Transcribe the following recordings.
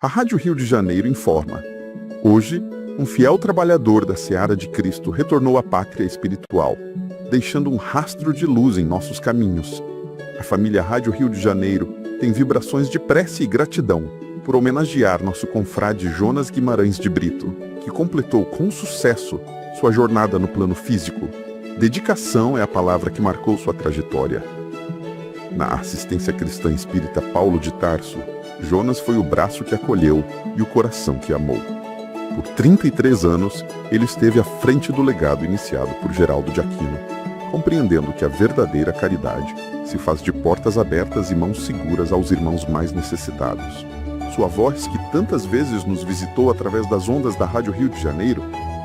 A Rádio Rio de Janeiro informa. Hoje, um fiel trabalhador da Seara de Cristo retornou à pátria espiritual, deixando um rastro de luz em nossos caminhos. A família Rádio Rio de Janeiro tem vibrações de prece e gratidão por homenagear nosso confrade Jonas Guimarães de Brito, que completou com sucesso sua jornada no plano físico. Dedicação é a palavra que marcou sua trajetória. Na assistência cristã espírita Paulo de Tarso, Jonas foi o braço que acolheu e o coração que amou. Por 33 anos, ele esteve à frente do legado iniciado por Geraldo de Aquino, compreendendo que a verdadeira caridade se faz de portas abertas e mãos seguras aos irmãos mais necessitados. Sua voz, que tantas vezes nos visitou através das ondas da Rádio Rio de Janeiro,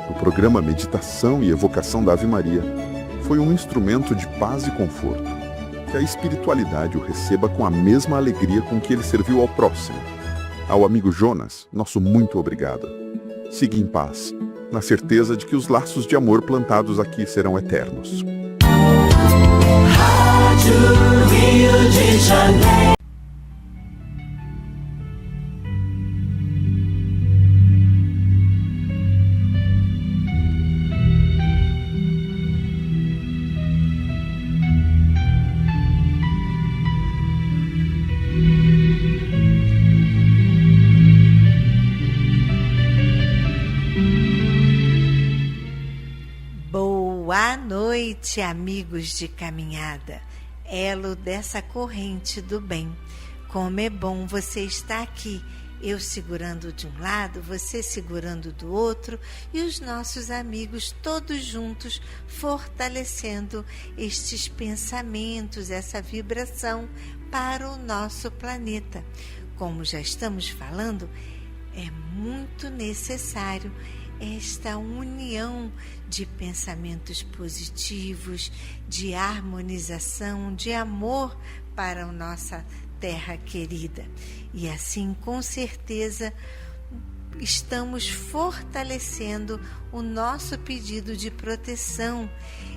no programa Meditação e Evocação da Ave Maria, foi um instrumento de paz e conforto. Que a espiritualidade o receba com a mesma alegria com que ele serviu ao próximo. Ao amigo Jonas, nosso muito obrigado. Siga em paz, na certeza de que os laços de amor plantados aqui serão eternos. Rádio Rio de Janeiro. Boa noite, amigos de caminhada, elo dessa corrente do bem. Como é bom você estar aqui, eu segurando de um lado, você segurando do outro e os nossos amigos todos juntos fortalecendo estes pensamentos, essa vibração para o nosso planeta. Como já estamos falando, é muito necessário esta união de pensamentos positivos, de harmonização, de amor para a nossa terra querida. E assim, com certeza, estamos fortalecendo o nosso pedido de proteção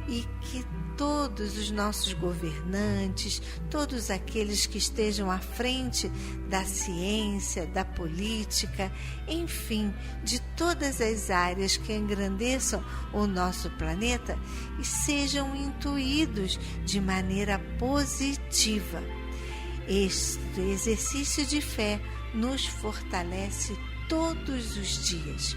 e que todos os nossos governantes, todos aqueles que estejam à frente da ciência, da política, enfim, de todas as áreas que engrandeçam o nosso planeta e sejam intuídos de maneira positiva. Este exercício de fé nos fortalece todos os dias.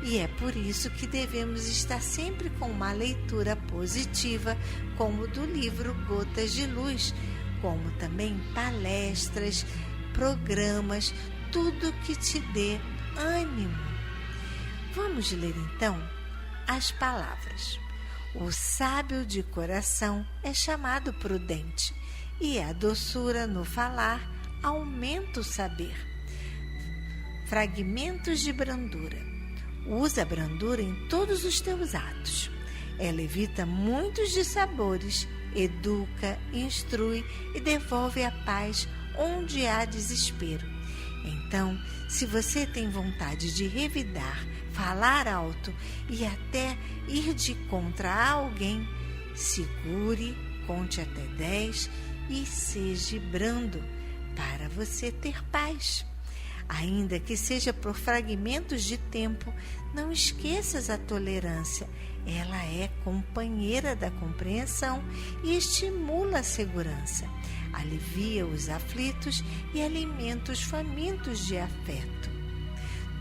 E é por isso que devemos estar sempre com uma leitura positiva, como do livro Gotas de Luz, como também palestras, programas, tudo que te dê ânimo. Vamos ler então as palavras. O sábio de coração é chamado prudente, e a doçura no falar aumenta o saber. Fragmentos de brandura. Usa a brandura em todos os teus atos. Ela evita muitos dissabores, educa, instrui e devolve a paz onde há desespero. Então, se você tem vontade de revidar, falar alto e até ir de contra alguém, segure, conte até 10 e seja brando para você ter paz. Ainda que seja por fragmentos de tempo, não esqueças a tolerância. Ela é companheira da compreensão e estimula a segurança. Alivia os aflitos e alimenta os famintos de afeto.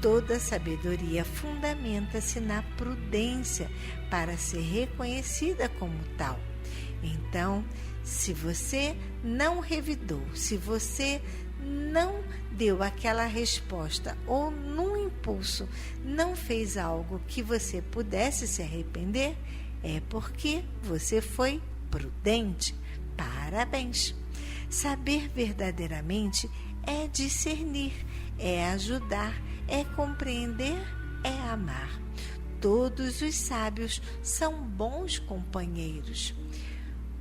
Toda sabedoria fundamenta-se na prudência para ser reconhecida como tal. Então, se você não revidou, se você não deu aquela resposta ou num impulso não fez algo que você pudesse se arrepender, é porque você foi prudente. Parabéns! Saber verdadeiramente é discernir, é ajudar, é compreender, é amar. Todos os sábios são bons companheiros.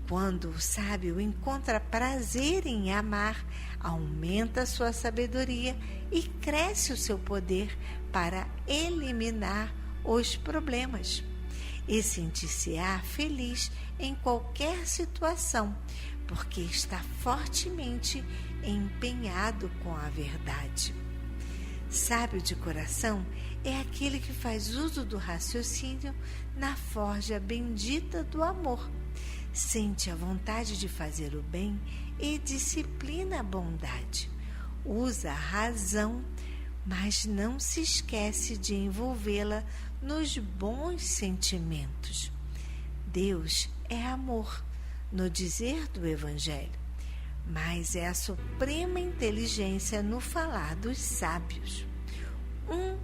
Quando o sábio encontra prazer em amar, aumenta a sua sabedoria e cresce o seu poder para eliminar os problemas. E sentir-se-á feliz em qualquer situação, porque está fortemente empenhado com a verdade. Sábio de coração é aquele que faz uso do raciocínio na forja bendita do amor. Sente a vontade de fazer o bem e disciplina a bondade. Usa a razão, mas não se esquece de envolvê-la nos bons sentimentos. Deus é amor, no dizer do Evangelho, mas é a suprema inteligência no falar dos sábios. Um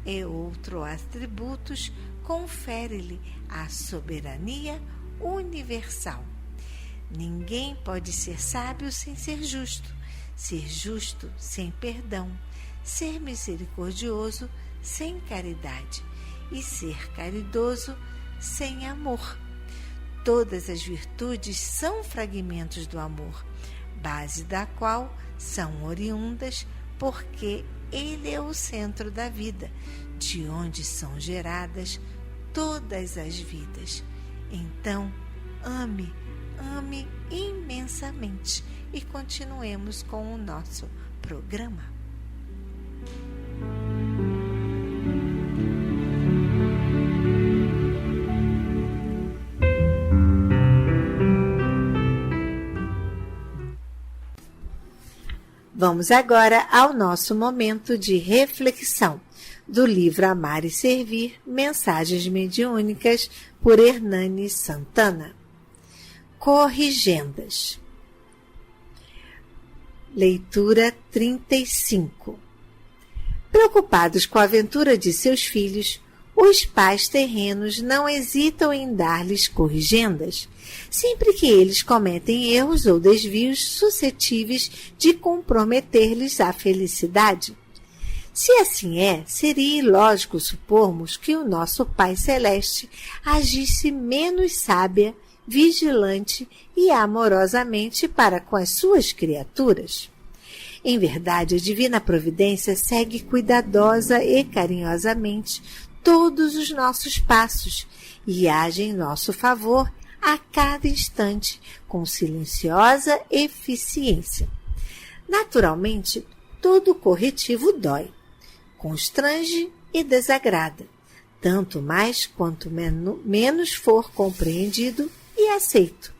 e outro atributos confere-lhe a soberania universal. Ninguém pode ser sábio sem ser justo sem perdão, ser misericordioso sem caridade e ser caridoso sem amor. Todas as virtudes são fragmentos do amor, base da qual são oriundas, porque ele é o centro da vida, de onde são geradas todas as vidas. Então, ame imensamente e continuemos com o nosso programa. Vamos agora ao nosso momento de reflexão do livro Amar e Servir, Mensagens Mediúnicas, por Hernani Santana. Corrigendas. Leitura 35. Preocupados com a aventura de seus filhos, os pais terrenos não hesitam em dar-lhes corrigendas, sempre que eles cometem erros ou desvios suscetíveis de comprometer-lhes a felicidade. Se assim é, seria ilógico supormos que o nosso Pai Celeste agisse menos sábia, vigilante e amorosamente para com as suas criaturas. Em verdade, a divina providência segue cuidadosa e carinhosamente todos os nossos passos e age em nosso favor a cada instante com silenciosa eficiência. Naturalmente, todo corretivo dói, constrange e desagrada, tanto mais quanto menos for compreendido e aceito.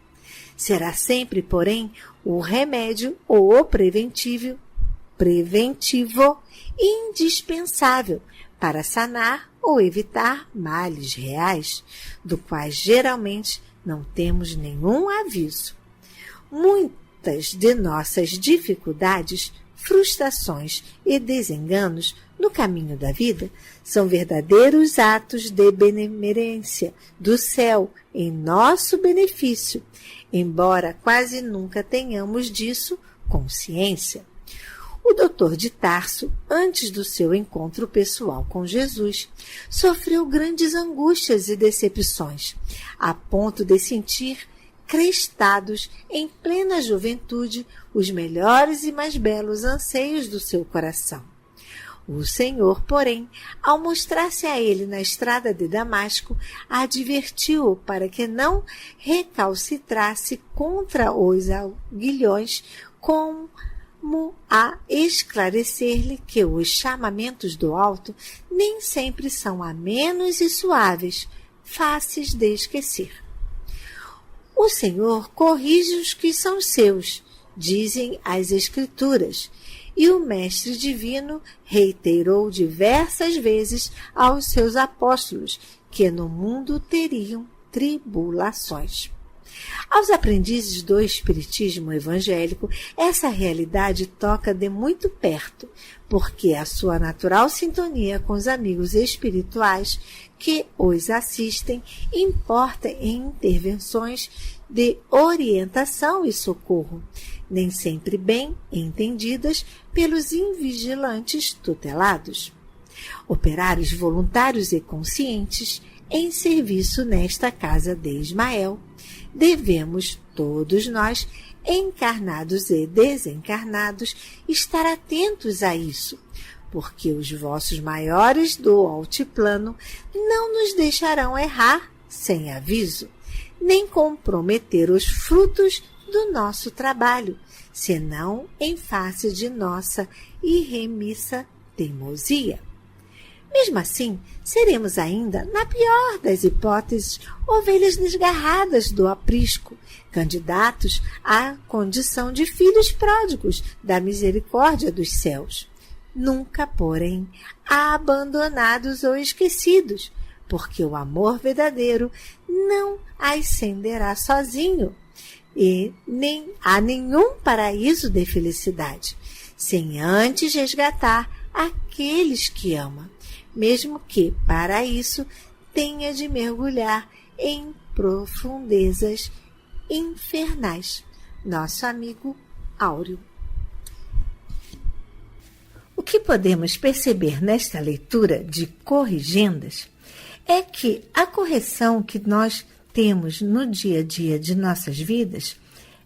Será sempre, porém, o remédio ou o preventivo indispensável para sanar ou evitar males reais, do quais geralmente não temos nenhum aviso. Muitas de nossas dificuldades, frustrações e desenganos no caminho da vida são verdadeiros atos de benemerência do céu em nosso benefício, embora quase nunca tenhamos disso consciência. O doutor de Tarso, antes do seu encontro pessoal com Jesus, sofreu grandes angústias e decepções, a ponto de sentir crestados em plena juventude os melhores e mais belos anseios do seu coração. O Senhor, porém, ao mostrar-se a ele na estrada de Damasco, advertiu-o para que não recalcitrasse contra os aguilhões, como a esclarecer-lhe que os chamamentos do alto nem sempre são amenos e suaves, fáceis de esquecer. O Senhor corrige os que são seus, dizem as Escrituras, e o Mestre Divino reiterou diversas vezes aos seus apóstolos que no mundo teriam tribulações. Aos aprendizes do Espiritismo evangélico, essa realidade toca de muito perto, porque a sua natural sintonia com os amigos espirituais que os assistem importa em intervenções de orientação e socorro, nem sempre bem entendidas pelos invigilantes tutelados. Operários voluntários e conscientes em serviço nesta casa de Ismael, devemos todos nós, encarnados e desencarnados, estar atentos a isso, porque os vossos maiores do altiplano não nos deixarão errar sem aviso, nem comprometer os frutos do nosso trabalho, senão em face de nossa irremissa teimosia. Mesmo assim, seremos ainda, na pior das hipóteses, ovelhas desgarradas do aprisco, candidatos à condição de filhos pródigos da misericórdia dos céus. Nunca, porém, abandonados ou esquecidos, porque o amor verdadeiro não ascenderá sozinho e nem a nenhum paraíso de felicidade, sem antes resgatar aqueles que ama, mesmo que, para isso, tenha de mergulhar em profundezas infernais. Nosso amigo Áureo. O que podemos perceber nesta leitura de Corrigendas é que a correção que nós temos no dia a dia de nossas vidas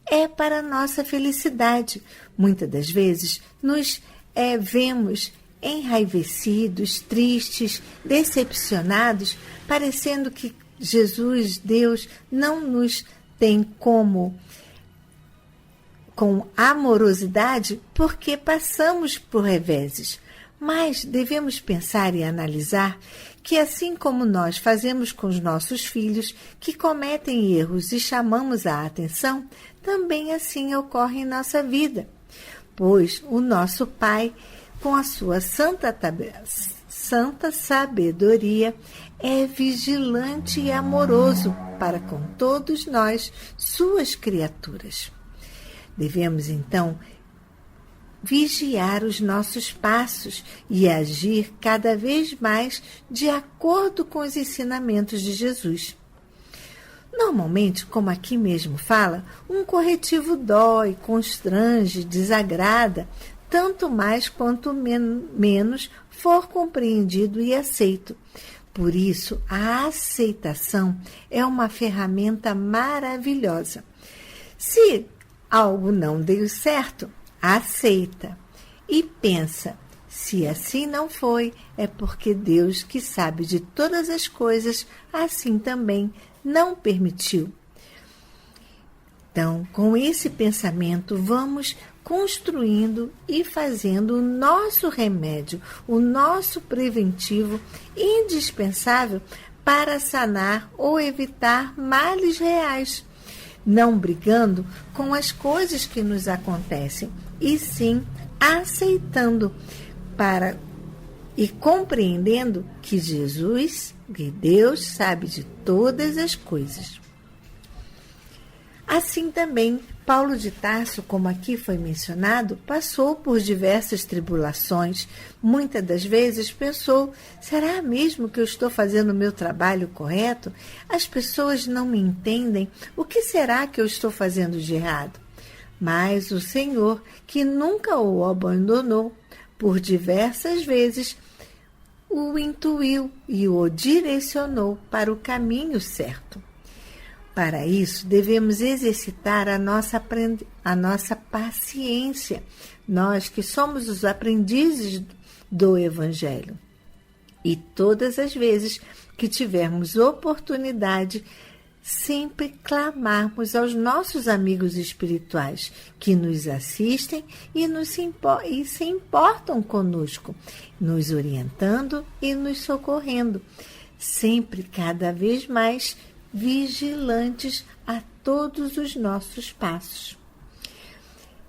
é para nossa felicidade. Muitas das vezes nos vemos enraivecidos, tristes, decepcionados, parecendo que Jesus, Deus, não nos tem com amorosidade porque passamos por reveses. Mas devemos pensar e analisar que assim como nós fazemos com os nossos filhos que cometem erros e chamamos a atenção, também assim ocorre em nossa vida. Pois o nosso Pai, com a sua santa sabedoria, é vigilante e amoroso para com todos nós, suas criaturas. Devemos, então, vigiar os nossos passos e agir cada vez mais de acordo com os ensinamentos de Jesus. Normalmente, como aqui mesmo fala, um corretivo dói, constrange, desagrada, tanto mais quanto menos for compreendido e aceito. Por isso, a aceitação é uma ferramenta maravilhosa. Se algo não deu certo, aceita e pensa, se assim não foi, é porque Deus, que sabe de todas as coisas, assim também não permitiu. Então, com esse pensamento, vamos construindo e fazendo o nosso remédio, o nosso preventivo indispensável para sanar ou evitar males reais, não brigando com as coisas que nos acontecem, e sim aceitando e compreendendo que Jesus, que Deus, sabe de todas as coisas. Assim também, Paulo de Tarso, como aqui foi mencionado, passou por diversas tribulações. Muitas das vezes pensou, será mesmo que eu estou fazendo o meu trabalho correto? As pessoas não me entendem. O que será que eu estou fazendo de errado? Mas o Senhor, que nunca o abandonou, por diversas vezes, o intuiu e o direcionou para o caminho certo. Para isso, devemos exercitar a nossa paciência, nós que somos os aprendizes do Evangelho. E todas as vezes que tivermos oportunidade, sempre clamarmos aos nossos amigos espirituais que nos assistem e se importam conosco, nos orientando e nos socorrendo, sempre cada vez mais vigilantes a todos os nossos passos.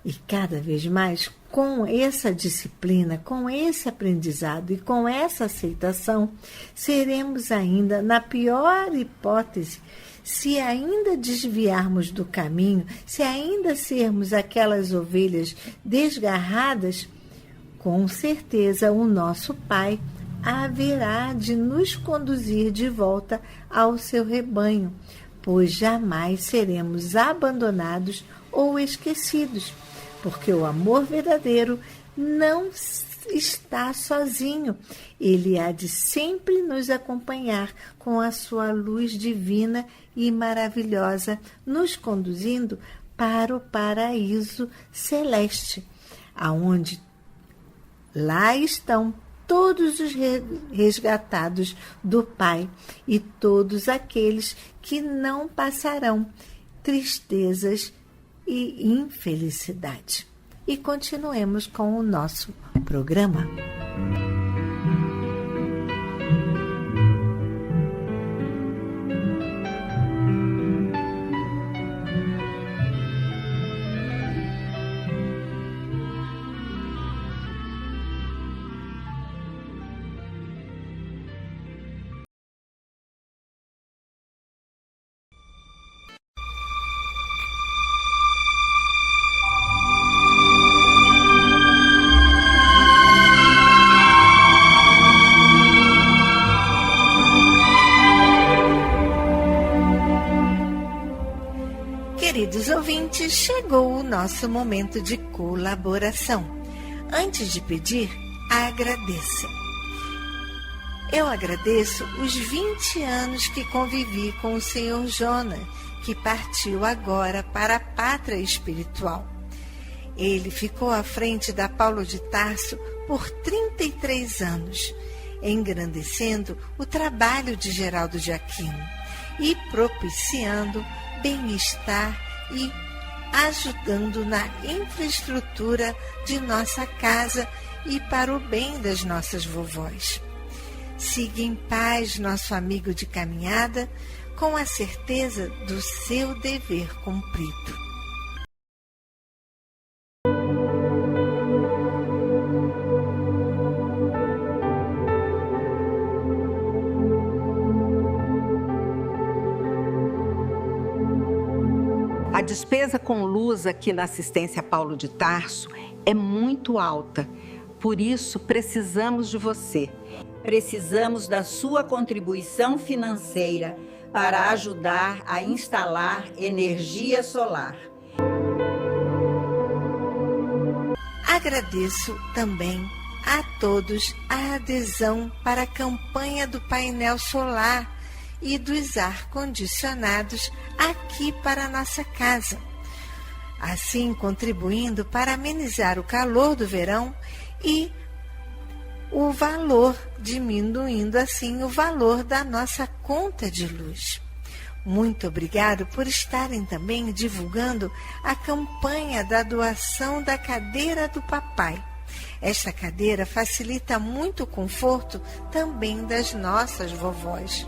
E cada vez mais, com essa disciplina, com esse aprendizado e com essa aceitação, seremos ainda, na pior hipótese, se ainda desviarmos do caminho, se ainda sermos aquelas ovelhas desgarradas, com certeza o nosso Pai haverá de nos conduzir de volta ao seu rebanho, pois jamais seremos abandonados ou esquecidos, porque o amor verdadeiro não está sozinho. Ele há de sempre nos acompanhar com a sua luz divina e maravilhosa, nos conduzindo para o paraíso celeste, aonde lá estão todos os resgatados do Pai e todos aqueles que não passarão tristezas e infelicidade. E continuemos com o nosso programa. gente, chegou o nosso momento de colaboração. Antes de pedir, agradeça. Eu agradeço os 20 anos que convivi com o Sr. Jonas, que partiu agora para a pátria espiritual. Ele ficou à frente da Paulo de Tarso por 33 anos, engrandecendo o trabalho de Geraldo de Aquino e propiciando bem-estar e ajudando na infraestrutura de nossa casa e para o bem das nossas vovós. Siga em paz nosso amigo de caminhada, com a certeza do seu dever cumprido. A despesa com luz aqui na assistência Paulo de Tarso é muito alta. Por isso, precisamos de você. Precisamos da sua contribuição financeira para ajudar a instalar energia solar. Agradeço também a todos a adesão para a campanha do painel solar e dos ar-condicionados aqui para a nossa casa. Assim, contribuindo para amenizar o calor do verão e o valor, diminuindo assim o valor da nossa conta de luz. Muito obrigado por estarem também divulgando a campanha da doação da cadeira do papai. Esta cadeira facilita muito o conforto também das nossas vovós.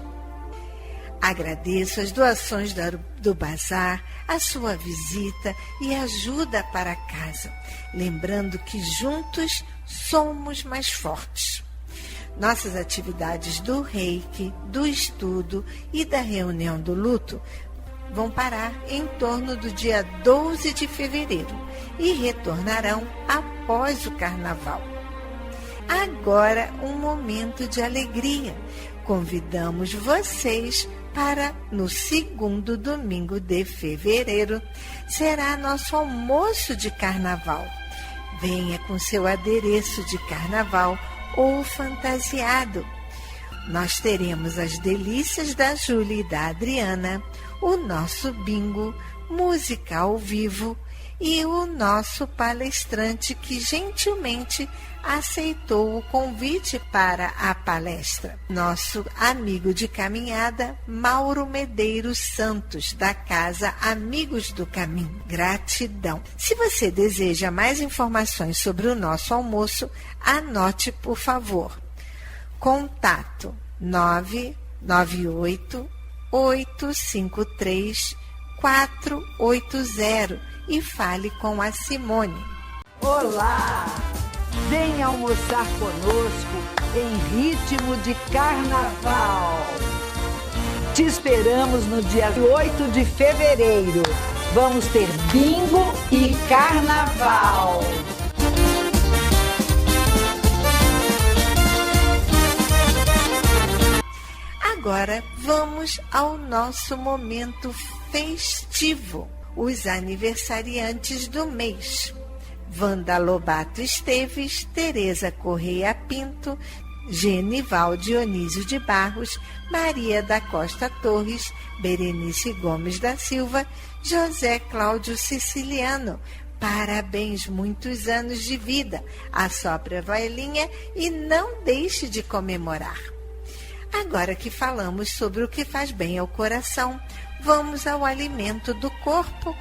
Agradeço as doações do bazar, a sua visita e ajuda para casa, lembrando que juntos somos mais fortes. Nossas atividades do reiki, do estudo e da reunião do luto vão parar em torno do dia 12 de fevereiro e retornarão após o carnaval. Agora, um momento de alegria. Convidamos vocês para, no segundo domingo de fevereiro, será nosso almoço de carnaval. Venha com seu adereço de carnaval ou fantasiado. Nós teremos as delícias da Júlia e da Adriana, o nosso bingo, música ao vivo e o nosso palestrante que gentilmente aceitou o convite para a palestra. Nosso amigo de caminhada, Mauro Medeiros Santos, da Casa Amigos do Caminho. Gratidão. Se você deseja mais informações sobre o nosso almoço, anote, por favor. Contato 998 853 480 e fale com a Simone. Olá! Venha almoçar conosco em ritmo de carnaval. Te esperamos no dia 8 de fevereiro. Vamos ter bingo e carnaval. Agora vamos ao nosso momento festivo. Os aniversariantes do mês: Wanda Lobato Esteves, Tereza Correia Pinto, Genival Dionísio de Barros, Maria da Costa Torres, Berenice Gomes da Silva, José Cláudio Siciliano. Parabéns, muitos anos de vida. Assopre a vaiolinha e não deixe de comemorar. Agora que falamos sobre o que faz bem ao coração, vamos ao alimento do corpo.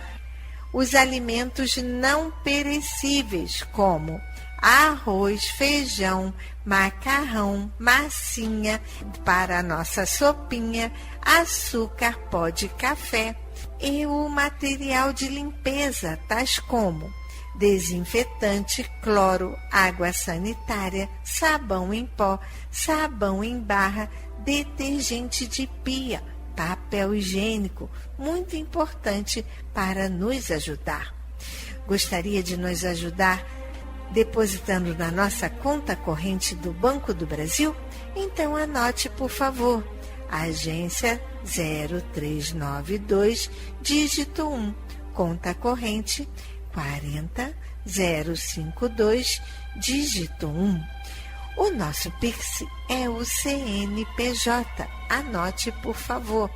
Os alimentos não perecíveis, como arroz, feijão, macarrão, massinha para a nossa sopinha, açúcar, pó de café e o material de limpeza, tais como desinfetante, cloro, água sanitária, sabão em pó, sabão em barra, detergente de pia, papel higiênico, muito importante para nos ajudar. Gostaria de nos ajudar depositando na nossa conta corrente do Banco do Brasil? Então anote, por favor, agência 0392, dígito 1, conta corrente 40052, dígito 1. O nosso Pix é o CNPJ. Anote, por favor.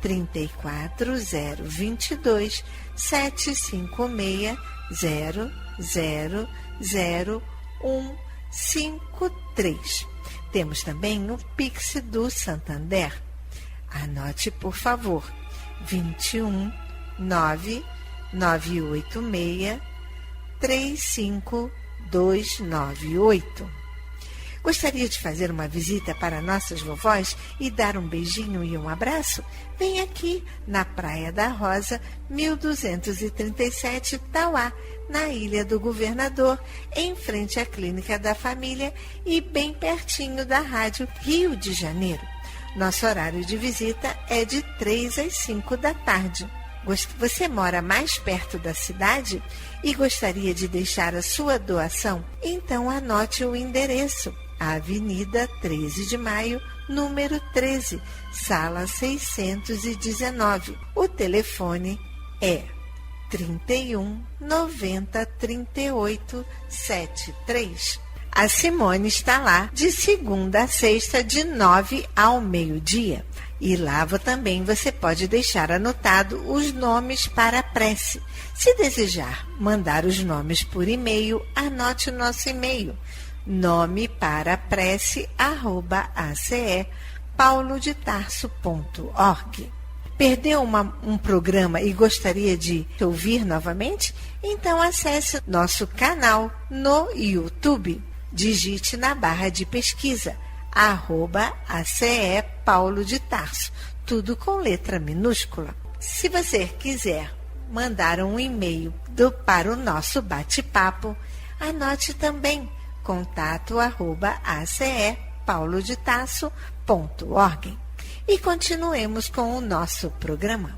34022 756 0000153. Temos também o Pix do Santander. Anote, por favor. 21 986 35298. Gostaria de fazer uma visita para nossas vovós e dar um beijinho e um abraço? Vem aqui na Praia da Rosa, 1237 Tauá, na Ilha do Governador, em frente à Clínica da Família e bem pertinho da Rádio Rio de Janeiro. Nosso horário de visita é de 3 às 5 da tarde. Você mora mais perto da cidade e gostaria de deixar a sua doação? Então anote o endereço. Avenida 13 de Maio, número 13, sala 619. O telefone é 31 90 38 73. A Simone está lá de segunda a sexta, de 9 ao meio-dia. E lá também você pode deixar anotado os nomes para a prece. Se desejar mandar os nomes por e-mail, anote o nosso e-mail. nomeParaPrece@ace.paulodetarso.org. Perdeu um programa e gostaria de ouvir novamente? Então acesse nosso canal no YouTube. Digite na barra de pesquisa @ACE Paulo de Tarso, tudo com letra minúscula. Se você quiser mandar um e-mail para o nosso bate-papo, anote também contato@acepaulodetarso.org. E continuemos com o nosso programa.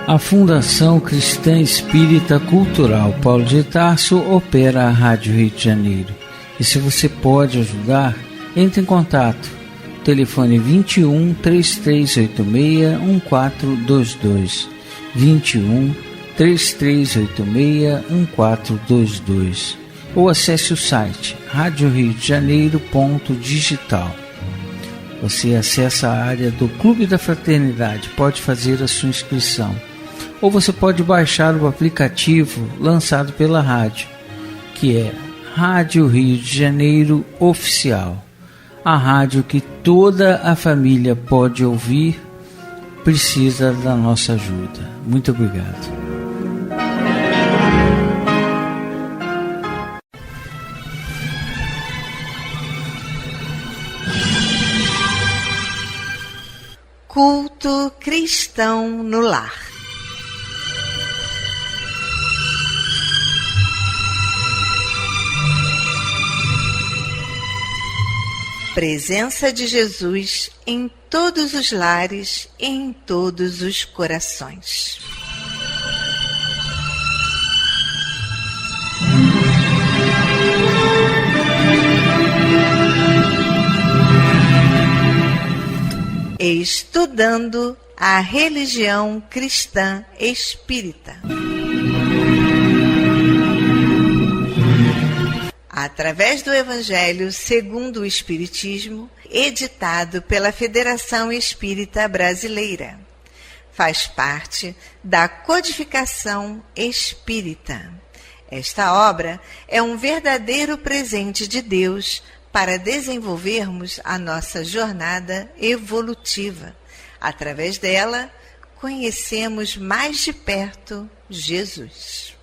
A Fundação Cristã Espírita Cultural Paulo de Tarso opera a Rádio Rio de Janeiro. E se você pode ajudar, entre em contato. Telefone 21 3386 1422. 21 3386 1422. Ou acesse o site radioriodejaneiro.digital. Você acessa a área do Clube da Fraternidade, pode fazer a sua inscrição. Ou você pode baixar o aplicativo lançado pela rádio, que é Rádio Rio de Janeiro Oficial. A rádio que toda a família pode ouvir, precisa da nossa ajuda. Muito obrigado. Culto cristão no lar. Presença de Jesus em todos os lares e em todos os corações. Estudando a religião cristã espírita. Através do Evangelho segundo o Espiritismo, editado pela Federação Espírita Brasileira. Faz parte da Codificação Espírita. Esta obra é um verdadeiro presente de Deus para desenvolvermos a nossa jornada evolutiva. Através dela, conhecemos mais de perto Jesus.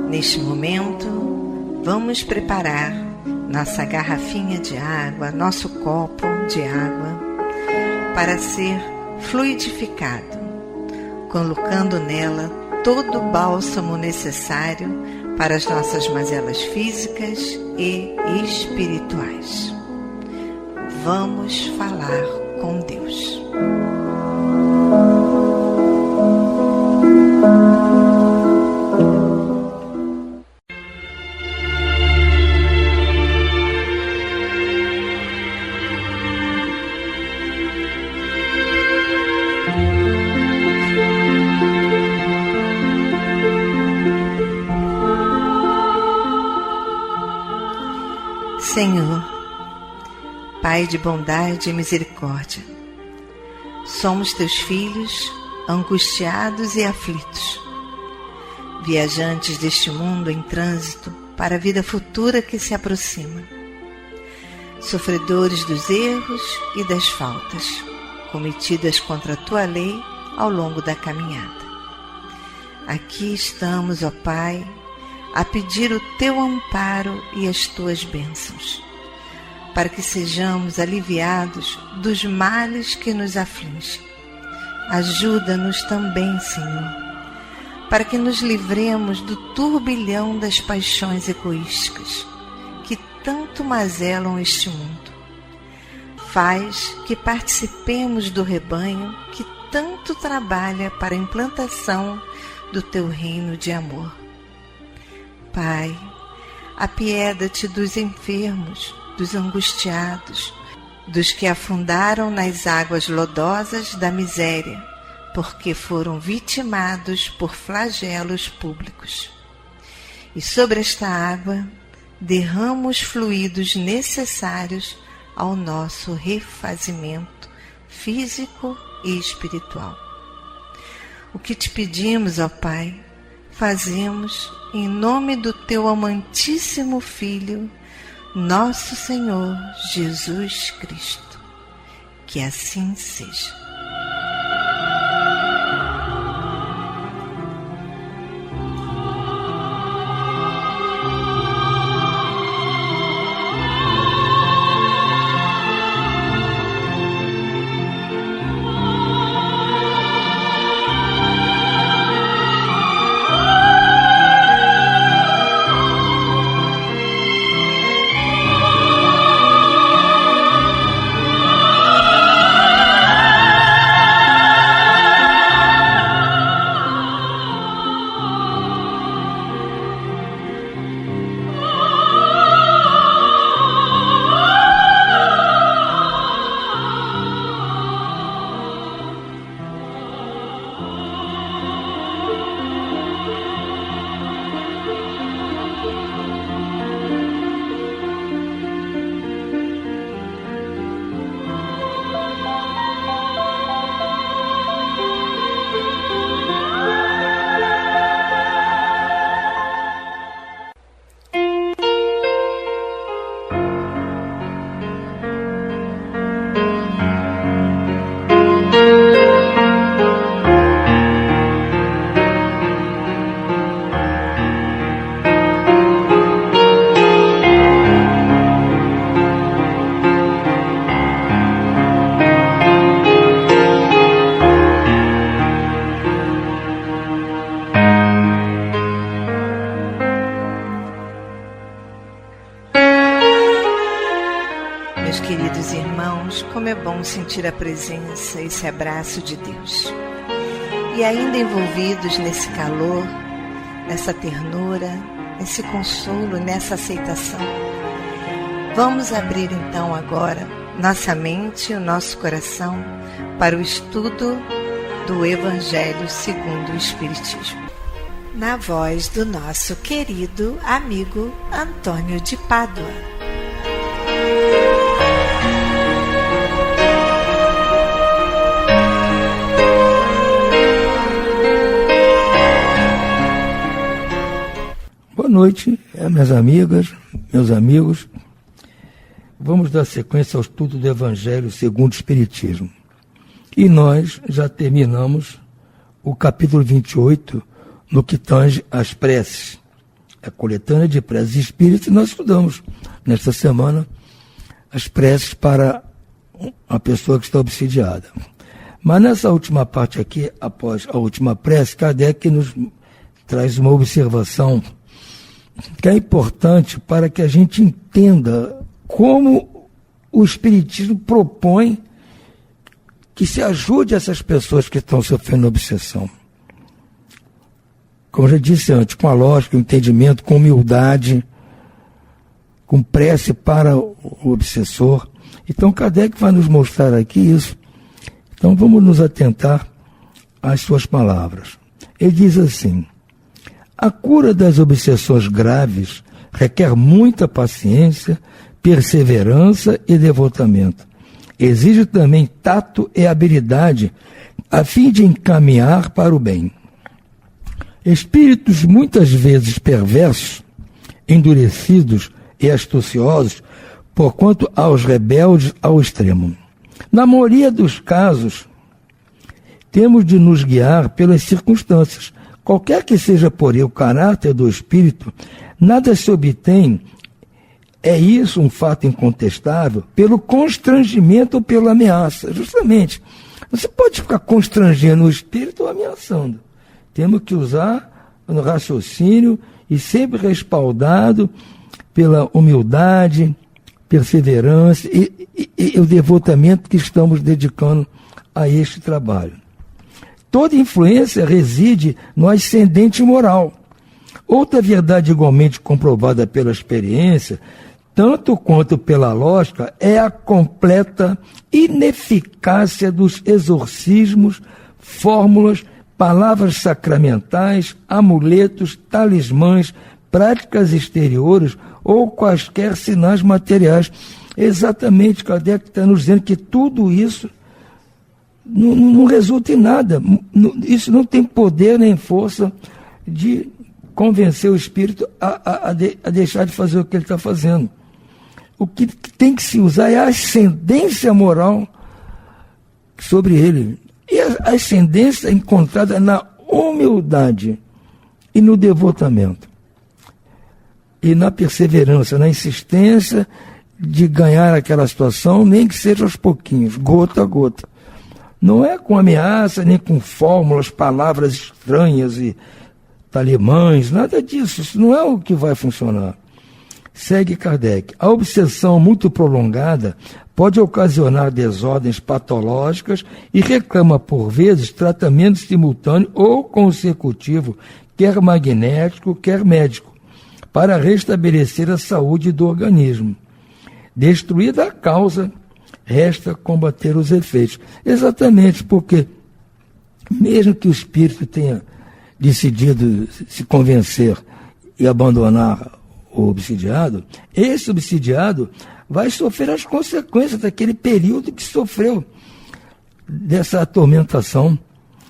Neste momento, vamos preparar nossa garrafinha de água, nosso copo de água, para ser fluidificado, colocando nela todo o bálsamo necessário para as nossas mazelas físicas e espirituais. Vamos falar com Deus. Senhor, Pai de bondade e misericórdia, somos teus filhos, angustiados e aflitos, viajantes deste mundo em trânsito para a vida futura que se aproxima, sofredores dos erros e das faltas cometidas contra a tua lei ao longo da caminhada. Aqui estamos, ó Pai, a pedir o teu amparo e as tuas bênçãos, para que sejamos aliviados dos males que nos afligem. Ajuda-nos também, Senhor, para que nos livremos do turbilhão das paixões egoísticas que tanto mazelam este mundo. Faz que participemos do rebanho que tanto trabalha para a implantação do teu reino de amor. Pai, apieda-te dos enfermos, dos angustiados, dos que afundaram nas águas lodosas da miséria, porque foram vitimados por flagelos públicos. E sobre esta água derrama os fluidos necessários ao nosso refazimento físico e espiritual. O que te pedimos, ó Pai, fazemos em nome do teu amantíssimo Filho, nosso Senhor Jesus Cristo. Que assim seja. Meus queridos irmãos, como é bom sentir a presença, esse abraço de Deus. E ainda envolvidos nesse calor, nessa ternura, nesse consolo, nessa aceitação, vamos abrir então agora nossa mente e o nosso coração para o estudo do Evangelho segundo o Espiritismo, na voz do nosso querido amigo Antônio de Pádua. Boa noite, minhas amigas, meus amigos. Vamos dar sequência ao estudo do Evangelho segundo o Espiritismo. E nós já terminamos o capítulo 28, no que tange às preces. A coletânea de preces espíritas, nós estudamos nesta semana as preces para a pessoa que está obsidiada. Mas nessa última parte aqui, após a última prece, Kardec nos traz uma observação que é importante para que a gente entenda como o Espiritismo propõe que se ajude essas pessoas que estão sofrendo obsessão. Como eu já disse antes, com a lógica, o entendimento, com humildade, com prece para o obsessor. Então, Kardec vai nos mostrar aqui isso. Então, vamos nos atentar às suas palavras. Ele diz assim: a cura das obsessões graves requer muita paciência, perseverança e devotamento. Exige também tato e habilidade a fim de encaminhar para o bem. Espíritos muitas vezes perversos, endurecidos e astuciosos, porquanto aos rebeldes ao extremo. Na maioria dos casos, temos de nos guiar pelas circunstâncias. Qualquer que seja, porém, o caráter do espírito, nada se obtém, é isso um fato incontestável, pelo constrangimento ou pela ameaça. Justamente, você pode ficar constrangendo o espírito ou ameaçando. Temos que usar no raciocínio e sempre respaldado pela humildade, perseverança e o devotamento que estamos dedicando a este trabalho. Toda influência reside no ascendente moral. Outra verdade igualmente comprovada pela experiência, tanto quanto pela lógica, é a completa ineficácia dos exorcismos, fórmulas, palavras sacramentais, amuletos, talismãs, práticas exteriores ou quaisquer sinais materiais. Exatamente, Kardec está nos dizendo que tudo isso não resulta em nada. Isso não tem poder nem força de convencer o espírito a deixar de fazer o que ele está fazendo. O que tem que se usar é a ascendência moral sobre ele. E a ascendência é encontrada na humildade e no devotamento. E na perseverança, na insistência de ganhar aquela situação, nem que seja aos pouquinhos, gota a gota. Não é com ameaça, nem com fórmulas, palavras estranhas e talimãs, nada disso. Isso não é o que vai funcionar. Segue Kardec. A obsessão muito prolongada pode ocasionar desordens patológicas e reclama, por vezes, tratamento simultâneo ou consecutivo, quer magnético, quer médico, para restabelecer a saúde do organismo. Destruída a causa, resta combater os efeitos. Exatamente porque, mesmo que o espírito tenha decidido se convencer e abandonar o obsidiado, esse obsidiado vai sofrer as consequências daquele período que sofreu dessa atormentação.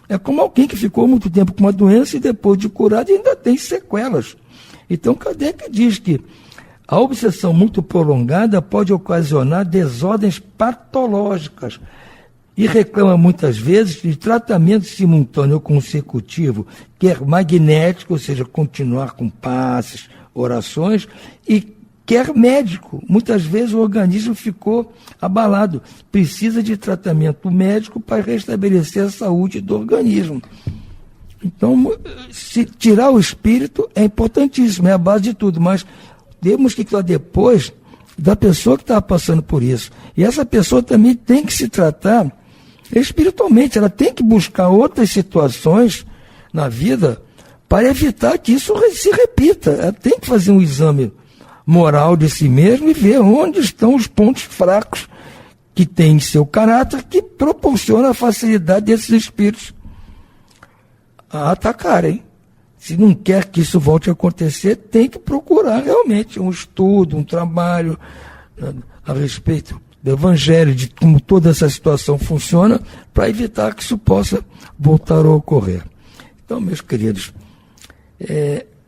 É como alguém que ficou muito tempo com uma doença e depois de curado ainda tem sequelas. Então, Kardec diz que a obsessão muito prolongada pode ocasionar desordens patológicas e reclama muitas vezes de tratamento simultâneo ou consecutivo, quer magnético, ou seja, continuar com passes, orações, e quer médico. Muitas vezes o organismo ficou abalado. Precisa de tratamento médico para restabelecer a saúde do organismo. Então, se tirar o espírito é importantíssimo, é a base de tudo, mas temos que estar depois da pessoa que está passando por isso. E essa pessoa também tem que se tratar espiritualmente, ela tem que buscar outras situações na vida para evitar que isso se repita. Ela tem que fazer um exame moral de si mesmo e ver onde estão os pontos fracos que tem em seu caráter que proporciona a facilidade desses espíritos a atacarem. Se não quer que isso volte a acontecer, tem que procurar realmente um estudo, um trabalho a respeito do Evangelho, de como toda essa situação funciona, para evitar que isso possa voltar a ocorrer. Então, meus queridos,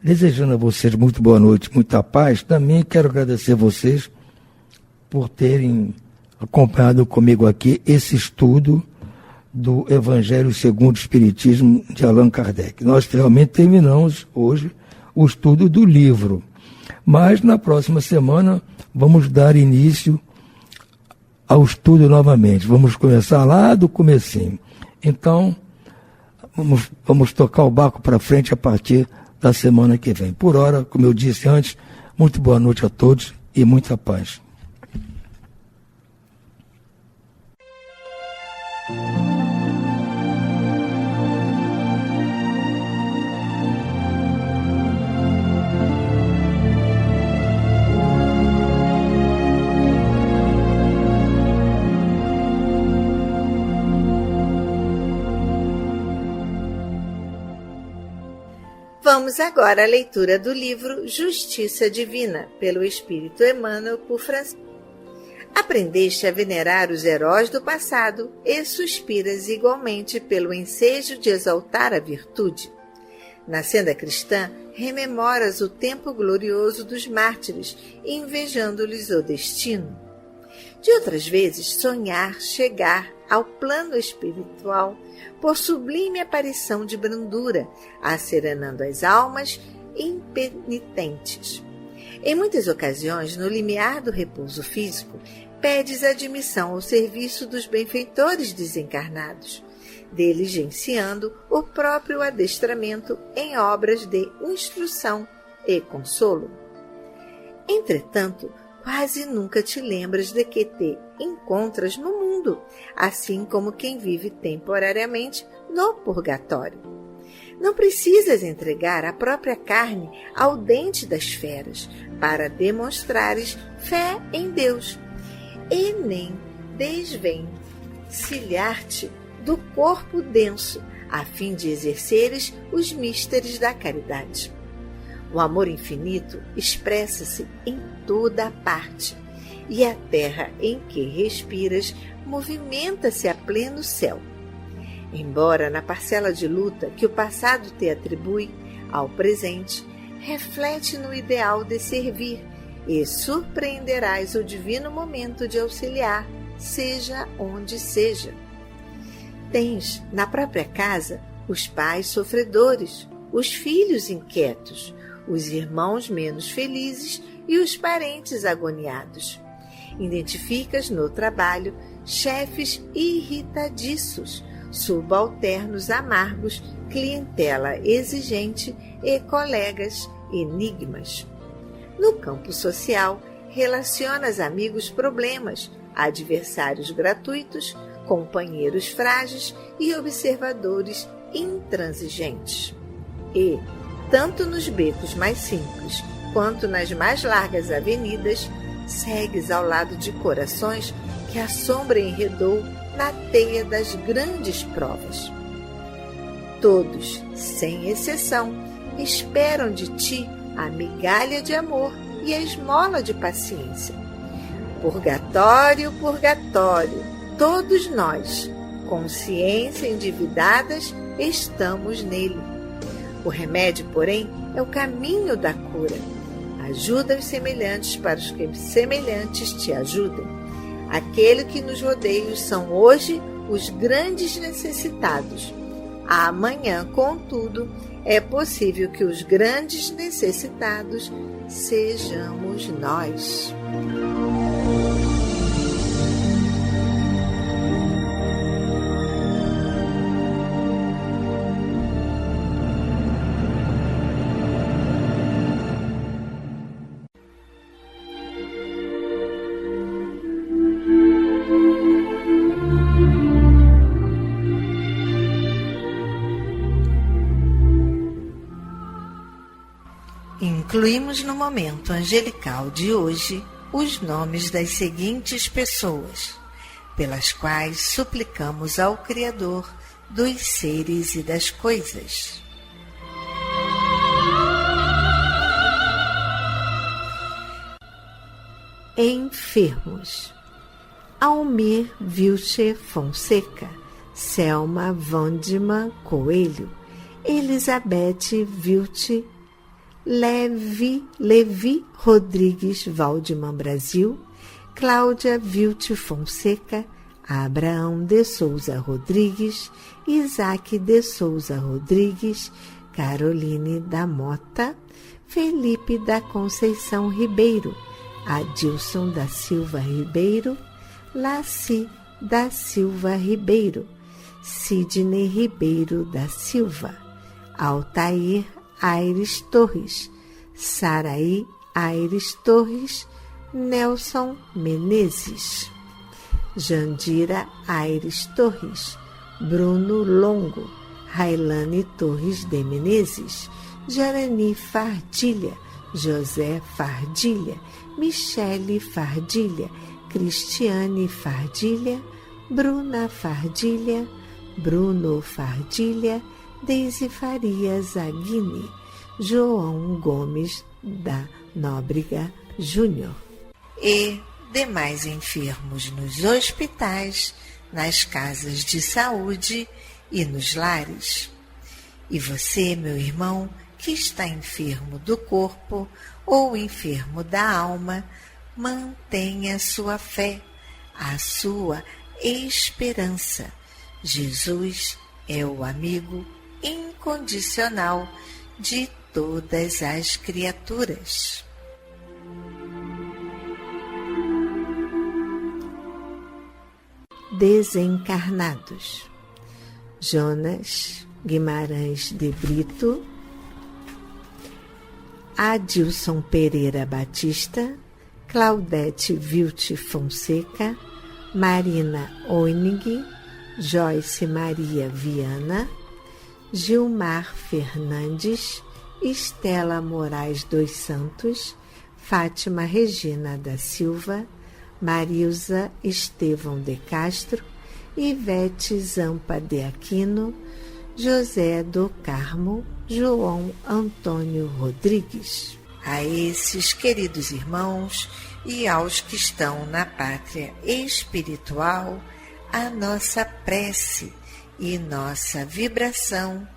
desejando a vocês muito boa noite, muita paz, também quero agradecer a vocês por terem acompanhado comigo aqui esse estudo do Evangelho segundo o Espiritismo de Allan Kardec. Nós realmente terminamos hoje o estudo do livro, mas na próxima semana vamos dar início ao estudo novamente. Vamos começar lá do comecinho. Então, vamos tocar o barco para frente a partir da semana que vem. Por hora, como eu disse antes, muito boa noite a todos e muita paz. Vamos agora à leitura do livro Justiça Divina, pelo Espírito Emmanuel, por Francisco. Aprendeste a venerar os heróis do passado e suspiras igualmente pelo ensejo de exaltar a virtude. Na senda cristã, rememoras o tempo glorioso dos mártires, invejando-lhes o destino. De outras vezes, sonhar chegar ao plano espiritual por sublime aparição de brandura, acerenando as almas impenitentes. Em muitas ocasiões, no limiar do repouso físico, pedes admissão ao serviço dos benfeitores desencarnados, diligenciando o próprio adestramento em obras de instrução e consolo. Entretanto, quase nunca te lembras de que te encontras no mundo, assim como quem vive temporariamente no purgatório. Não precisas entregar a própria carne ao dente das feras para demonstrares fé em Deus, e nem desvencilhar-te do corpo denso, a fim de exerceres os místeres da caridade. O amor infinito expressa-se em toda a parte, e a terra em que respiras movimenta-se a pleno céu. Embora na parcela de luta que o passado te atribui ao presente, reflete no ideal de servir e surpreenderás o divino momento de auxiliar, seja onde seja. Tens na própria casa os pais sofredores, os filhos inquietos, os irmãos menos felizes e os parentes agoniados. Identificas no trabalho chefes irritadiços, subalternos amargos, clientela exigente e colegas enigmas. No campo social, relacionas amigos problemas, adversários gratuitos, companheiros frágeis e observadores intransigentes. E, tanto nos becos mais simples quanto nas mais largas avenidas, segues ao lado de corações que a sombra enredou na teia das grandes provas. Todos, sem exceção, esperam de ti a migalha de amor e a esmola de paciência. Purgatório, purgatório, todos nós, consciência endividadas, estamos nele. O remédio, porém, é o caminho da cura. Ajuda os semelhantes para os que semelhantes te ajudem. Aquele que nos rodeios são hoje os grandes necessitados. Amanhã, contudo, é possível que os grandes necessitados sejamos nós. Incluímos no momento angelical de hoje os nomes das seguintes pessoas, pelas quais suplicamos ao Criador dos seres e das coisas. Enfermos: Almir Vilche Fonseca, Selma Vandima Coelho, Elizabeth Vilche, Levi Rodrigues Valdemar Brasil, Cláudia Vilche Fonseca, Abraão de Souza Rodrigues, Isaac de Souza Rodrigues, Caroline da Mota, Felipe da Conceição Ribeiro, Adilson da Silva Ribeiro, Laci da Silva Ribeiro, Sidney Ribeiro da Silva, Altair Aires Torres, Saraí Aires Torres, Nelson Menezes, Jandira Aires Torres, Bruno Longo, Railane Torres de Menezes, Jarani Fardilha, José Fardilha, Michele Fardilha, Cristiane Fardilha, Bruna Fardilha, Bruno Fardilha, Deise Farias Aguini, João Gomes da Nóbrega Júnior e demais enfermos nos hospitais, nas casas de saúde e nos lares. E você, meu irmão, que está enfermo do corpo ou enfermo da alma, mantenha sua fé, a sua esperança. Jesus é o amigo incondicional de todas as criaturas. Desencarnados: Jonas Guimarães de Brito, Adilson Pereira Batista, Claudete Vilte Fonseca, Marina Oinig, Joyce Maria Viana, Gilmar Fernandes, Estela Moraes dos Santos, Fátima Regina da Silva, Marilza Estevão de Castro, Ivete Zampa de Aquino, José do Carmo, João Antônio Rodrigues. A esses queridos irmãos e aos que estão na pátria espiritual, a nossa prece e nossa vibração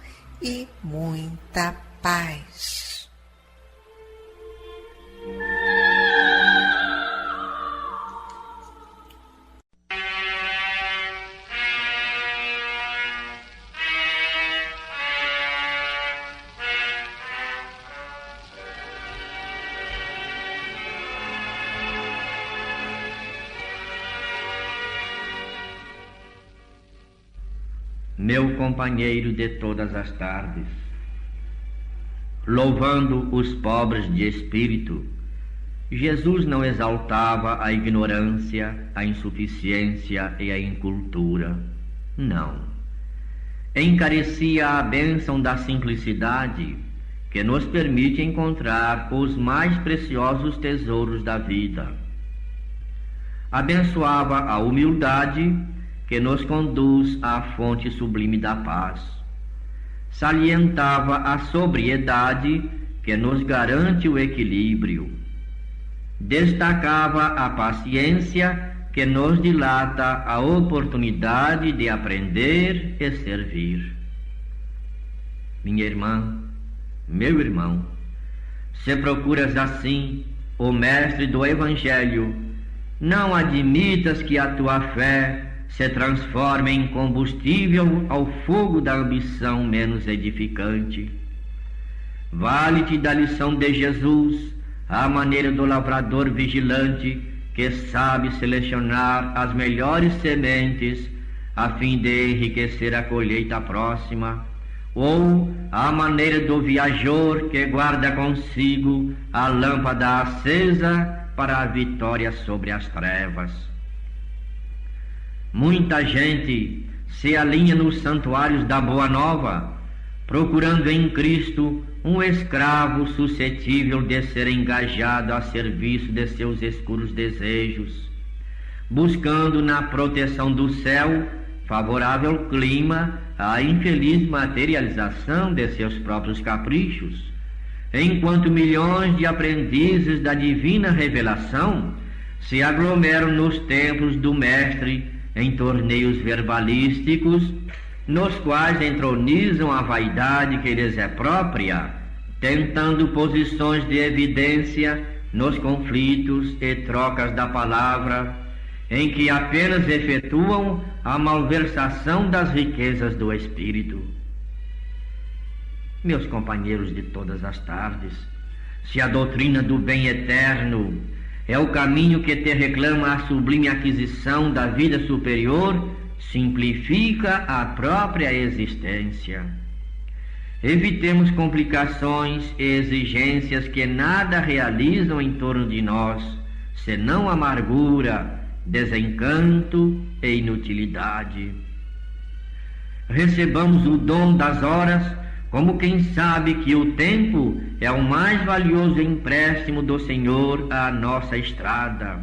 e muita paz. Meu companheiro de todas as tardes, louvando os pobres de espírito, Jesus não exaltava a ignorância, a insuficiência e a incultura. Não. Encarecia a bênção da simplicidade, que nos permite encontrar os mais preciosos tesouros da vida. Abençoava a humildade, que nos conduz à fonte sublime da paz. Salientava a sobriedade, que nos garante o equilíbrio. Destacava a paciência, que nos dilata a oportunidade de aprender e servir. Minha irmã, meu irmão, se procuras assim o mestre do Evangelho, não admitas que a tua fé se transforme em combustível ao fogo da ambição menos edificante. Vale-te da lição de Jesus, à maneira do lavrador vigilante, que sabe selecionar as melhores sementes a fim de enriquecer a colheita próxima, ou à maneira do viajor que guarda consigo a lâmpada acesa para a vitória sobre as trevas. Muita gente se alinha nos santuários da Boa Nova, procurando em Cristo um escravo suscetível de ser engajado a serviço de seus escuros desejos, buscando na proteção do céu favorável clima à infeliz materialização de seus próprios caprichos, enquanto milhões de aprendizes da divina revelação se aglomeram nos templos do Mestre em torneios verbalísticos, nos quais entronizam a vaidade que lhes é própria, tentando posições de evidência nos conflitos e trocas da palavra, em que apenas efetuam a malversação das riquezas do espírito. Meus companheiros de todas as tardes, se a doutrina do bem eterno é o caminho que te reclama a sublime aquisição da vida superior, simplifica a própria existência. Evitemos complicações e exigências que nada realizam em torno de nós, senão amargura, desencanto e inutilidade. Recebamos o dom das horas como quem sabe que o tempo é o mais valioso empréstimo do Senhor à nossa estrada.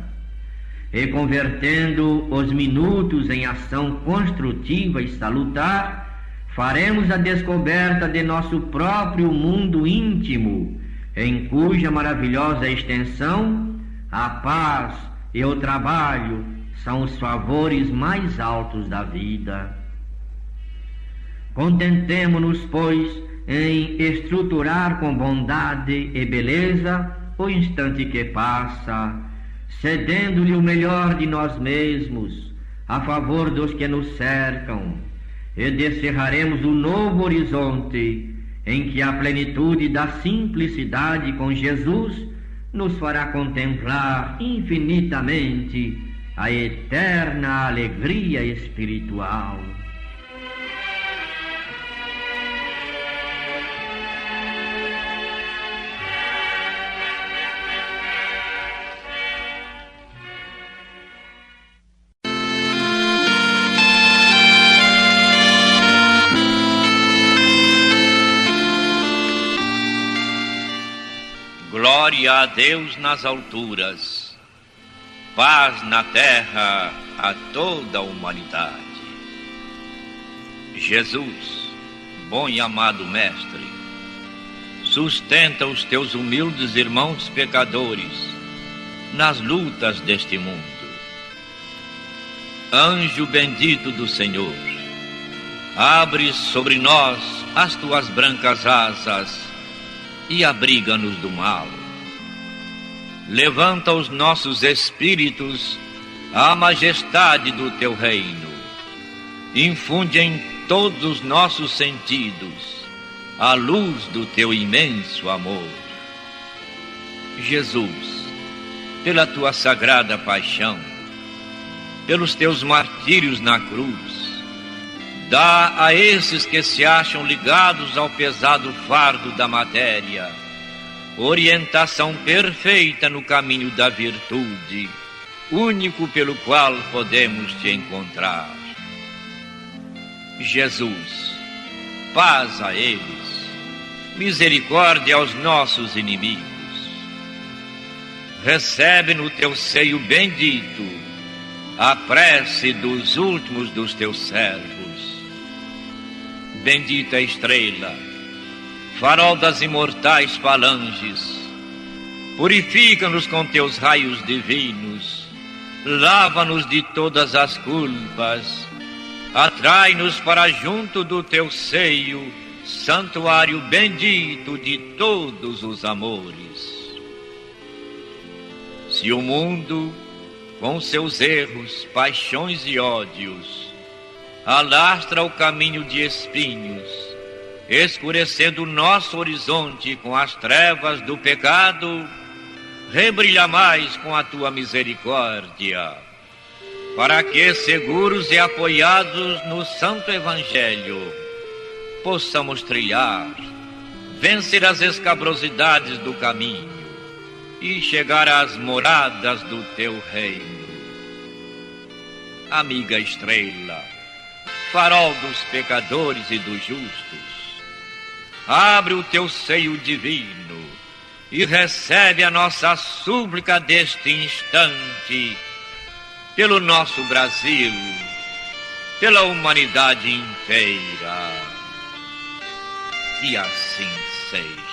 E convertendo os minutos em ação construtiva e salutar, faremos a descoberta de nosso próprio mundo íntimo, em cuja maravilhosa extensão a paz e o trabalho são os favores mais altos da vida. Contentemo-nos, pois, em estruturar com bondade e beleza o instante que passa, cedendo-lhe o melhor de nós mesmos a favor dos que nos cercam, e descerraremos o novo horizonte em que a plenitude da simplicidade com Jesus nos fará contemplar infinitamente a eterna alegria espiritual. Glória a Deus nas alturas, paz na terra a toda a humanidade. Jesus, bom e amado Mestre, sustenta os teus humildes irmãos pecadores nas lutas deste mundo. Anjo bendito do Senhor, abre sobre nós as tuas brancas asas e abriga-nos do mal. Levanta os nossos espíritos à majestade do teu reino. Infunde em todos os nossos sentidos a luz do teu imenso amor. Jesus, pela tua sagrada paixão, pelos teus martírios na cruz, dá a esses que se acham ligados ao pesado fardo da matéria orientação perfeita no caminho da virtude, único pelo qual podemos te encontrar. Jesus, paz a eles, misericórdia aos nossos inimigos. Recebe no teu seio bendito a prece dos últimos dos teus servos. Bendita estrela, farol das imortais falanges, purifica-nos com teus raios divinos, lava-nos de todas as culpas, atrai-nos para junto do teu seio, santuário bendito de todos os amores. Se o mundo, com seus erros, paixões e ódios, alastra o caminho de espinhos, escurecendo o nosso horizonte com as trevas do pecado, rebrilha mais com a tua misericórdia, para que, seguros e apoiados no Santo Evangelho, possamos trilhar, vencer as escabrosidades do caminho e chegar às moradas do teu reino. Amiga estrela, farol dos pecadores e dos justos, abre o teu seio divino e recebe a nossa súplica deste instante pelo nosso Brasil, pela humanidade inteira. E assim seja.